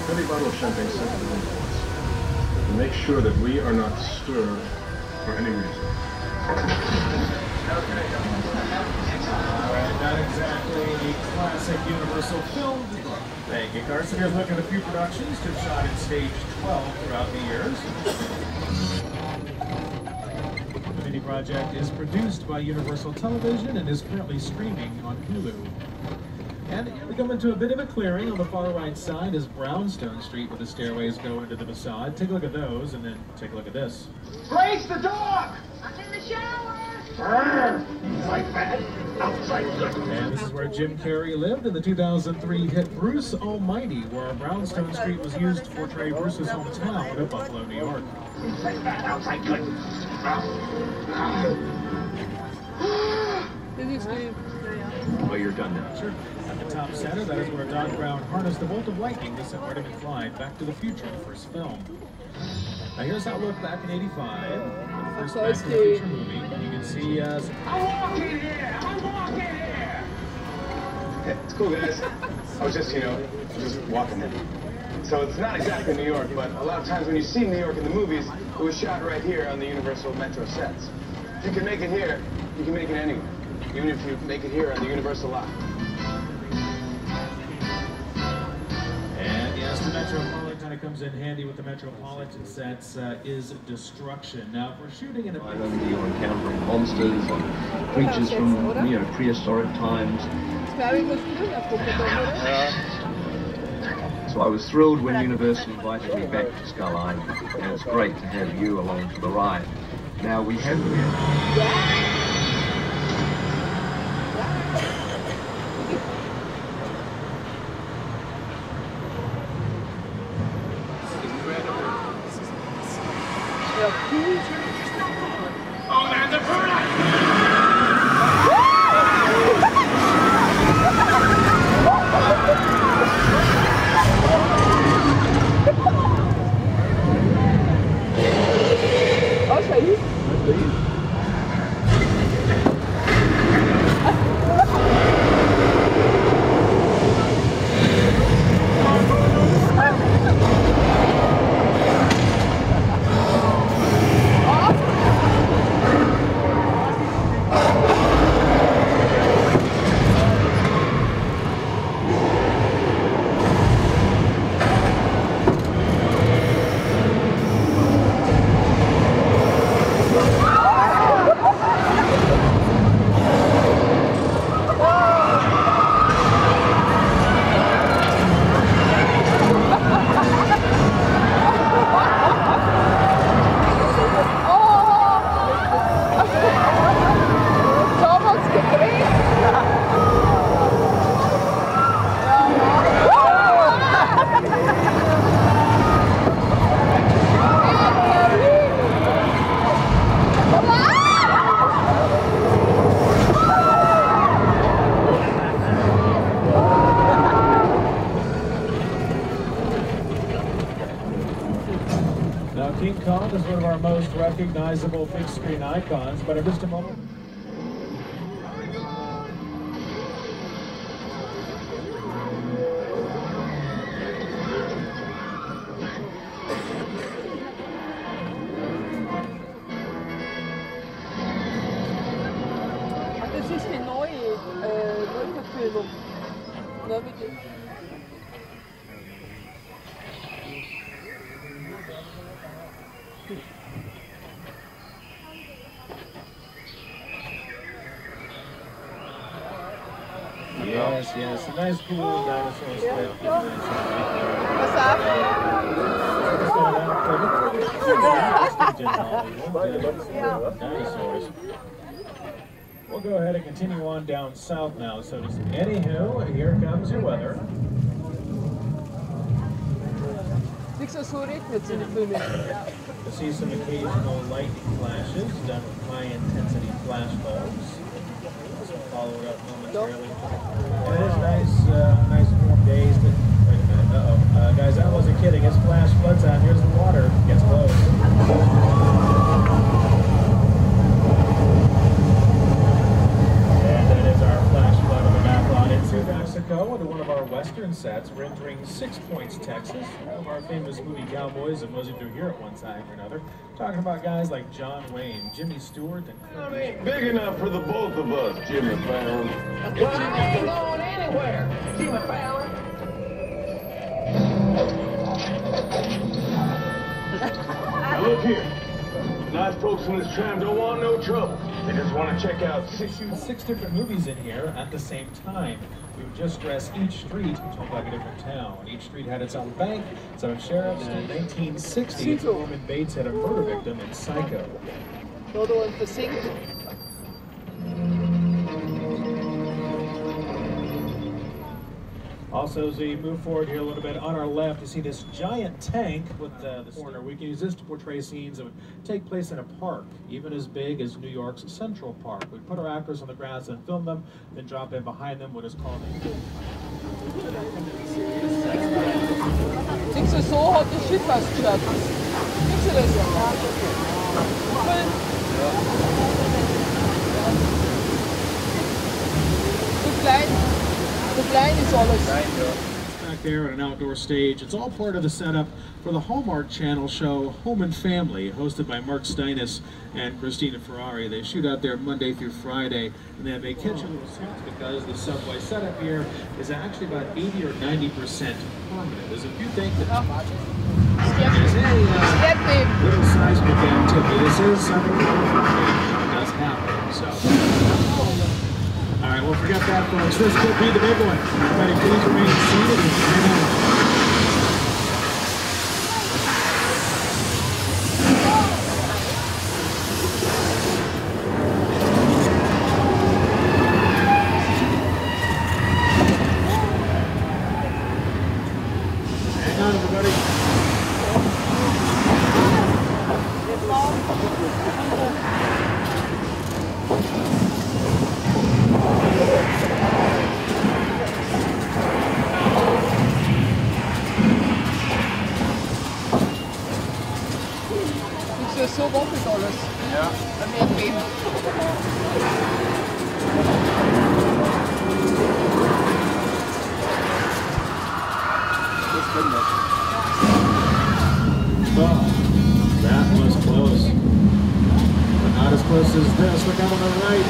Heavy bottle of champagne sent to the room for us. To make sure that we are not stirred for any reason. Alright, not exactly a classic Universal film. Thank you, Carson. Here's a look at a few productions to have shot in stage 12 throughout the years. The mini project is produced by Universal Television and is currently streaming on Hulu. And we come into a bit of a clearing. On the far right side is Brownstone Street, where the stairways go into the facade. Take a look at those, and then take a look at this. Grace, the dog! I'm in the shower! Inside bad, outside good. And this is where Jim Carrey lived in the 2003 hit Bruce Almighty, where Brownstone Street was used to portray Bruce's hometown of Buffalo, New York. Inside bad, outside good. Well, you're done now. Sure. At the top center, that is where Don Brown harnessed the bolt of lightning to send Marty McFly back to the future, the first film. Now here's how it looked back in '85, the first Back to the Future movie. You can see I'm walking here! I'm walking here! Hey, it's cool, guys. I was just, just walking in. So it's not exactly New York, but a lot of times when you see New York in the movies, it was shot right here on the Universal Metro sets. If you can make it here, you can make it anywhere. Even if you make it here on the Universal lot. And yes, the Metropolitan kind of comes in handy with the Metropolitan sets is destruction. Now, if we're shooting in a... You're encountering monsters and creatures from, prehistoric times. So I was thrilled when Universal invited me back to Skull Island, and it's great to have you along for the ride. Now we have... Oh, man, the product! King Kong is one of our most recognizable big screen icons, but in just a moment. Det sidste er nøje på noget ved det. Yes, a nice cool dinosaur strip. What's up? Dinosaurs. We'll go ahead and continue on down south now, so to speak. Anywho, here comes your weather. Niks zo regnet in de film. You'll see some occasional lightning flashes done with high-intensity flash bulbs. Followed up momentarily. And it is nice warm days. But wait a minute. Guys, I wasn't kidding. It's flash flood time. Here's the water. It gets close. And that is our flash flood on the map line into Mexico into one of our western sets. We're entering 6 Points, Texas. One of our famous movie cowboys that wasn't through here at one time or another. Talking about guys like John Wayne, Jimmy Stewart, and I ain't big enough for the both of us, Jimmy Fallon. Well, I ain't going anywhere, Jimmy Fallon. Now look here. Nice folks in this tram don't want no trouble. They just want to check out six different movies in here at the same time. We would just dress each street to look like a different town. Each street had its own bank, its own sheriffs, and in 1960, Norman Bates had a murder victim in Psycho. Door een verzinkt. Also, as we move forward here a little bit, on our left, you see this giant tank with the corner. We can use this to portray scenes that would take place in a park, even as big as New York's Central Park. We put our actors on the grass and film them, then drop in behind them what is called a Niks zo had de shit vastgezet. Niks er is. De plein is alles. Back there at an outdoor stage. It's all part of the setup for the Hallmark Channel show Home and Family, hosted by Mark Steinis and Christina Ferrari. They shoot out there Monday through Friday, and they have a catchy little suits because the subway setup here is actually about 80 or 90% permanent. There's a few things that there's a little seismic activity. This is something that does happen. So. All right, well, forget that, folks. This could be the big one. Everybody, please remain seated and hang on. Hang on, everybody. Zo rommelt alles. Ja. En meer been. Oh, that was close. But not as close as this. Look out on the right.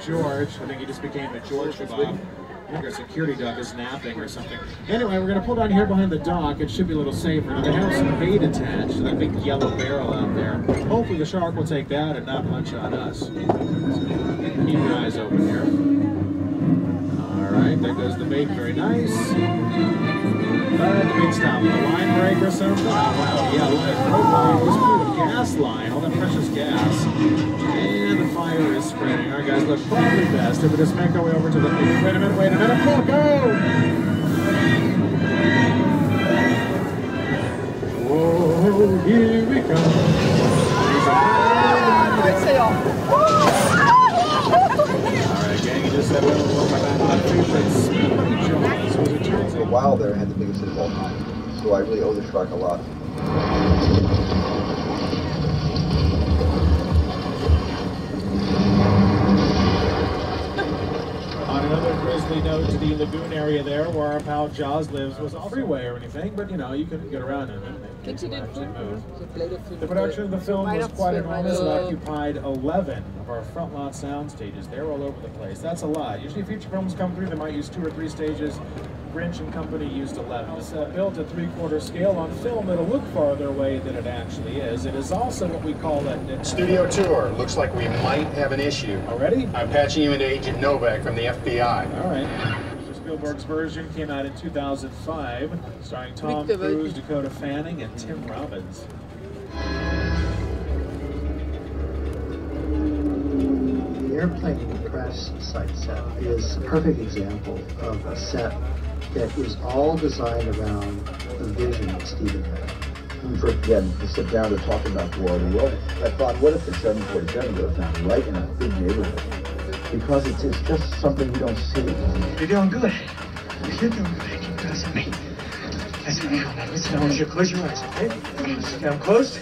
George. I think he just became a George Bob. I think our security dog is napping or something. Anyway, we're going to pull down here behind the dock. It should be a little safer. Now, they have some bait attached to that big yellow barrel out there. Hopefully the shark will take that and not lunch on us. So, keep your eyes open here. All right, there goes the bait. Very nice. The bait stop. The line break or something? Oh, wow. Yeah, line. This blew a gas line. All that precious gas. And the fire is spreading. All right, guys, look, probably best if we just make our way over to the... Wait a minute, pull, go! Whoa, here we go. All right, gang, you just said we'll look at my favorite Speedy Jaws. So it turns For a while there, I had the biggest involved, so I really owe the shark a lot. On another grisly note to the lagoon area there, where our pal Jaws lives, was a freeway or anything, but you know, you couldn't get around in it. The production of the film was quite enormous. It occupied 11 of our front lot sound stages. They're all over the place. That's a lot. Usually feature films come through, they might use 2 or 3 stages. Grinch and Company used 11. It's built at 3/4 scale. On film, it'll look farther away than it actually is. It is also what we call a Studio tour. Looks like we might have an issue. Already? I'm patching you into Agent Novak from the FBI. All right. Spielberg's version came out in 2005, starring Tom Cruise, Dakota Fanning, and Tim Robbins. The airplane press site set is a perfect example of a set that is all designed around the vision that Stephen had. For them to sit down to talk about War of the World, I thought, what if the 747 goes down right in a big neighborhood? Because it's just something you don't see. You're doing good. You're doing good. Keep trusting me. Listen, listen, I want you to close your eyes, okay? Okay, I'm closed.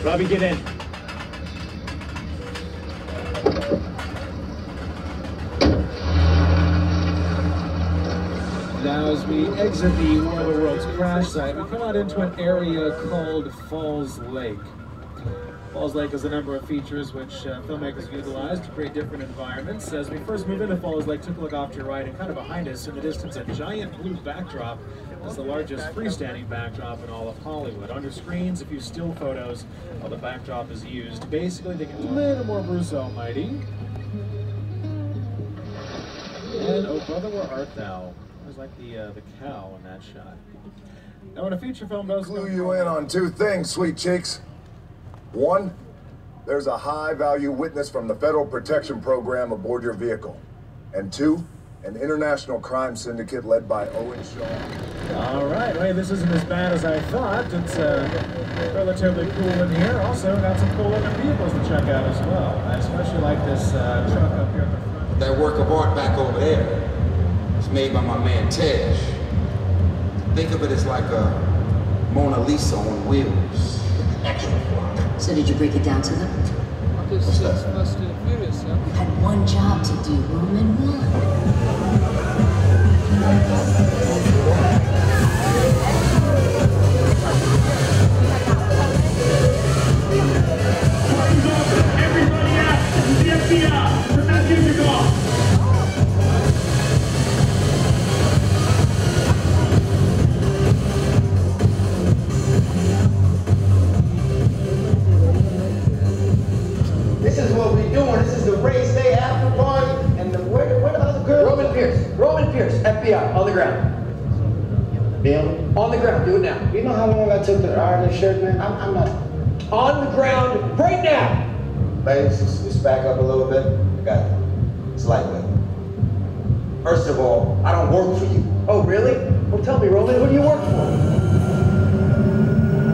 Robbie, get in. Now, as we exit the War of the Worlds crash site, we come out into an area called Falls Lake. Falls Lake has a number of features which filmmakers utilized to create different environments. As we first move into Falls Lake, take a look off to your right, and kind of behind us in the distance, a giant blue backdrop. It's the largest freestanding backdrop in all of Hollywood. Under screens, a few still photos while the backdrop is used. Basically, they get a little more Bruce Almighty. And, oh brother, where art thou? There's like the cow in that shot. Now, when a feature film does clue you in on two things, sweet cheeks. One, there's a high-value witness from the Federal Protection Program aboard your vehicle. And two, an international crime syndicate led by Owen Shaw. All right, well, this isn't as bad as I thought. It's relatively cool in here. Also, got some cool looking vehicles to check out as well. I especially like this truck up here at the front. That work of art back over there was made by my man Tej. Think of it as like a Mona Lisa on wheels. Extra fun. So did you break it down to them? This is Fast and Furious, huh? You had one job to do, Roman, Everybody out! The FBI! Put that music off! This is what we're doing. This is the race day after party. And where the other girls? Roman Pierce, FBI, on the ground. Bill? On the ground, do it now. You know how long I took to iron this shirt, man? I'm not. On the ground, right now! Ladies, just back up a little bit. I got it. It's lightweight. First of all, I don't work for you. Oh, really? Well, tell me, Roman, who do you work for?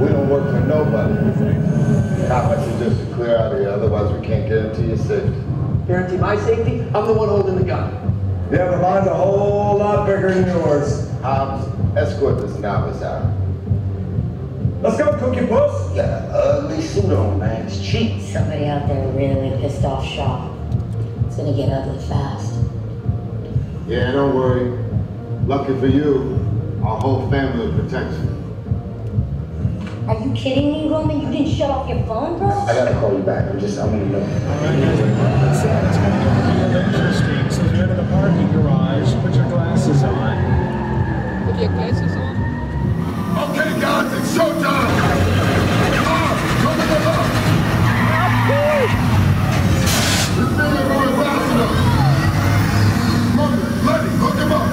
We don't work for nobody. How much is just to clear out of here, otherwise we can't guarantee your safety. Guarantee my safety? I'm the one holding the gun. Yeah, but mine's a whole lot bigger than yours. Hobbs, escort this novice out. Let's go, Cookie Puss! You got an ugly suit on, man. It's cheap. Somebody out there really pissed off Shaw. It's gonna get ugly fast. Yeah, don't worry. Lucky for you, our whole family will protect you. Are you kidding me, Roman? You didn't shut off your phone, bro? I gotta call you back. I'm gonna know. All right, guys, it's going to be interesting. So if you're in the parking garage, put your glasses on. Put your glasses on? Okay, guys, it's showtime! Come to the left! This thing is going fast enough! Come, Letty, hook him up!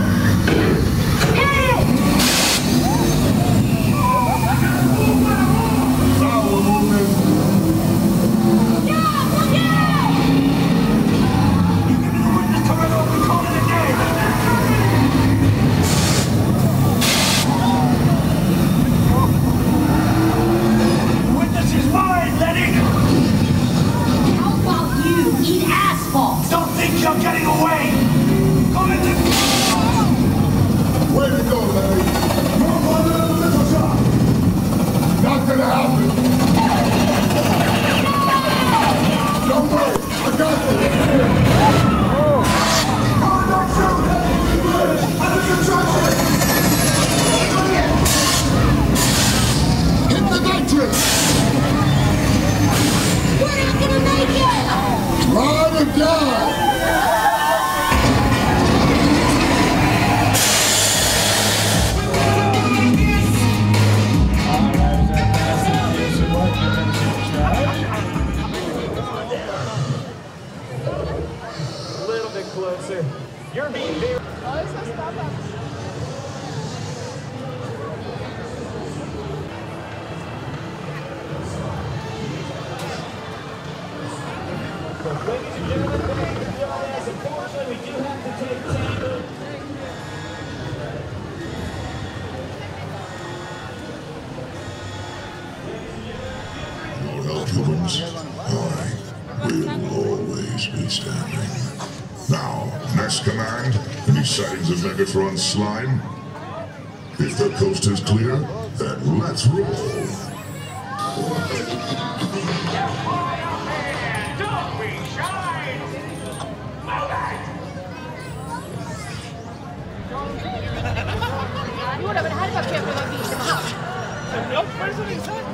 You're getting away! Go into... Way to go, Larry! You're one little missile shot! Not gonna happen! Don't worry, I got this! Oh, don't shoot! Under construction! Hit the nitrous! We're not gonna make it! of God! A little bit closer. You're being very... Ladies and gentlemen, thank you for joining us. Unfortunately, we do have to take Tango. Well, humans, I will always be standing. Now, next command, any sightings of Megatron slime? If the coast is clear, then let's roll. Jodå, men det här är bara köpa någon bil som har. Ja, vad är det som är sagt?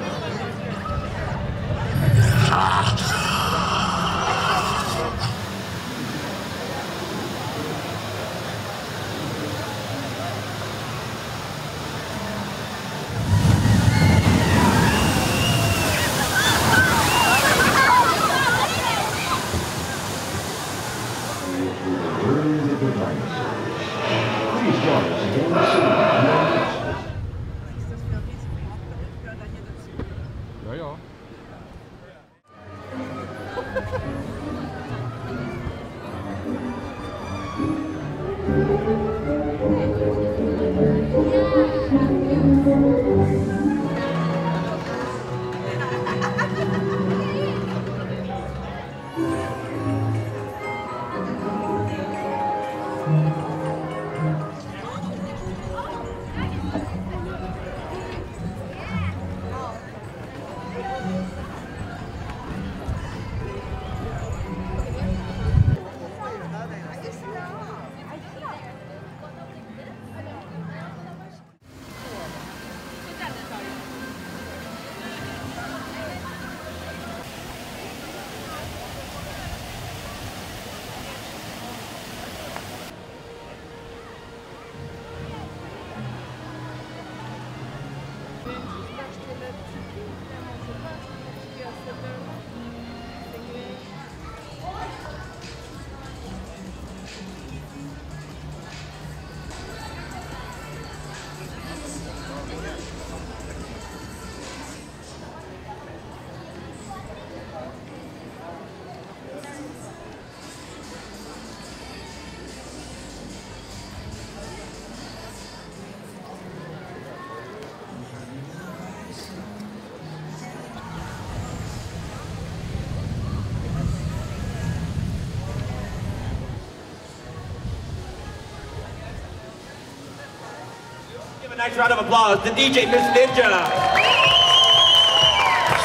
Nice round of applause to DJ Miss Ninja.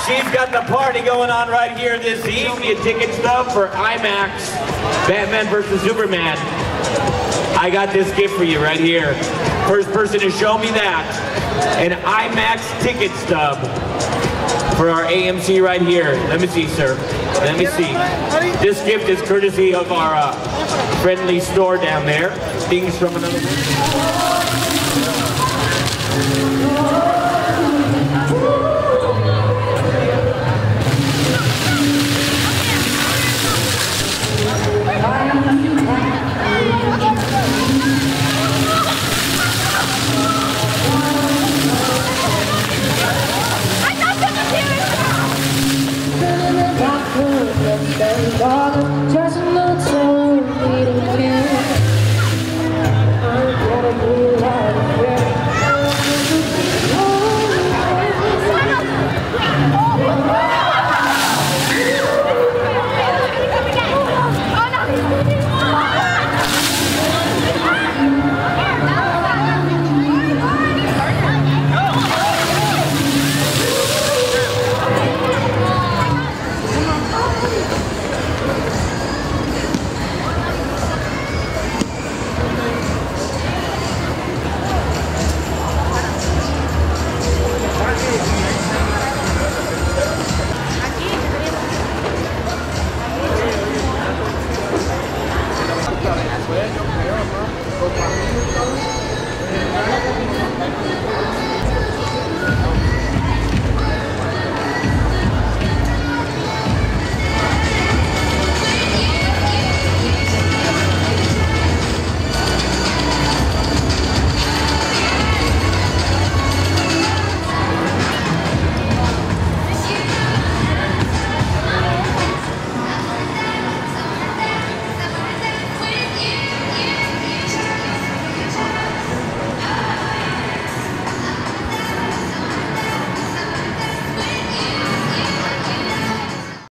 She's got the party going on right here this evening. Ticket stub for IMAX Batman vs. Superman. I got this gift for you right here. First person to show me that. An IMAX ticket stub for our AMC right here. Let me see, sir. Let me see. This gift is courtesy of our friendly store down there. Things from another...